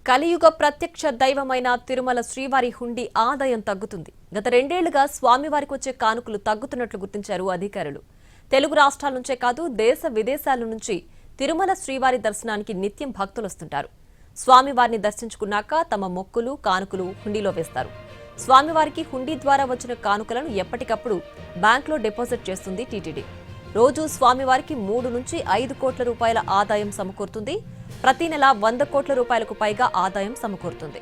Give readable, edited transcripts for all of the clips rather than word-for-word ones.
కలియుగ ప్రత్యక్ష దైవమైన తిరుమల శ్రీవారి హుండీ ఆదాయం తగ్గుతుంది. గత 2 ఏళ్లుగా స్వామివారికి వచ్చే కానుకలు తగ్గుతున్నట్లు గుర్తించారు అధికారులు. తెలుగు రాష్ట్రాల నుంచే కాదు దేశ విదేశాల నుంచి తిరుమల శ్రీవారి దర్శనానికి నిత్యం భక్తులు వస్తుంటారు. స్వామివారిని దర్శించుకున్నాక తమ మొక్కులు, కానుకలు హుండీలో వేస్తారు. స్వామివారికి హుండీ ద్వారా వచ్చిన కానుకలను ఎప్పటికప్పుడు బ్యాంకులో డిపాజిట్ చేస్తుంది టీటీడీ. రోజు స్వామివారికి 3 నుంచి 5 కోట్ల రూపాయల ఆదాయం సమకూరుతుంది. ప్రతి నెల 100 కోట్ల రూపాయలకు పైగా ఆదాయం సమకూరుతుంది.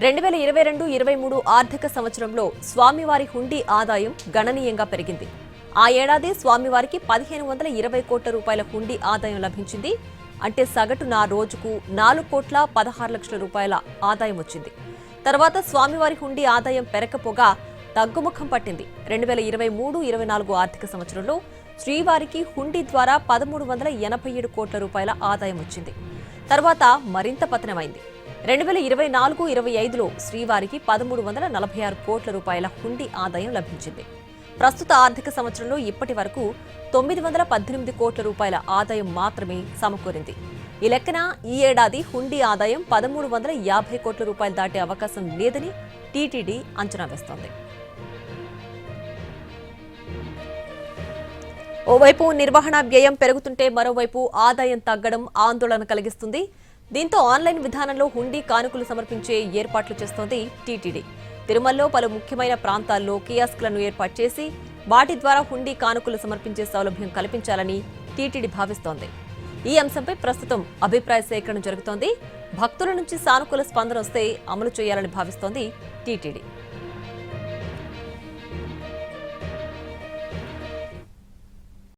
రెండు 2022-23 ఆర్థిక సంవత్సరంలో స్వామివారి హుండీ ఆదాయం గణనీయంగా పెరిగింది. ఆ ఏడాది స్వామివారికి 1520 కోట్ల రూపాయల హుండీ ఆదాయం లభించింది. అంటే సగటున రోజుకు 4 కోట్ల 16 లక్షల రూపాయల ఆదాయం వచ్చింది. తర్వాత స్వామివారి హుండీ ఆదాయం పెరగపోగా తగ్గుముఖం పట్టింది. 2023-24 ఆర్థిక సంవత్సరంలో శ్రీవారికి హుండీ ద్వారా 1387 కోట్ల రూపాయల ఆదాయం వచ్చింది. తర్వాత మరింత పతనమైంది. 2024-25లో శ్రీవారికి 1346 కోట్ల రూపాయల హుండీ ఆదాయం లభించింది. ప్రస్తుత ఆర్థిక సంవత్సరంలో ఇప్పటి వరకు 918 కోట్ల రూపాయల ఆదాయం మాత్రమే సమకూరింది. ఈ లెక్కన ఈ ఏడాది హుండీ ఆదాయం 1350 కోట్ల రూపాయలు దాటే అవకాశం లేదని టీటీడీ అంచనా వేస్తోంది. ఓవైపు నిర్వహణ వ్యయం పెరుగుతుంటే మరోవైపు ఆదాయం తగ్గడం ఆందోళన కలిగిస్తుంది. దీంతో ఆన్లైన్ విధానంలో హుండీ కానుకలు సమర్పించే ఏర్పాట్లు చేస్తోంది టీటీడీ. తిరుమలలో పలు ముఖ్యమైన ప్రాంతాల్లో కియాస్క్లను ఏర్పాటు చేసి వాటి ద్వారా హుండీ కానుకలు సమర్పించే సౌలభ్యం కల్పించాలని టీటీడీ భావిస్తోంది. ఈ అంశంపై ప్రస్తుతం అభిప్రాయ సేకరణ జరుగుతోంది. భక్తుల నుంచి సానుకూల స్పందన వస్తే అమలు చేయాలని భావిస్తోంది టీటీడీ.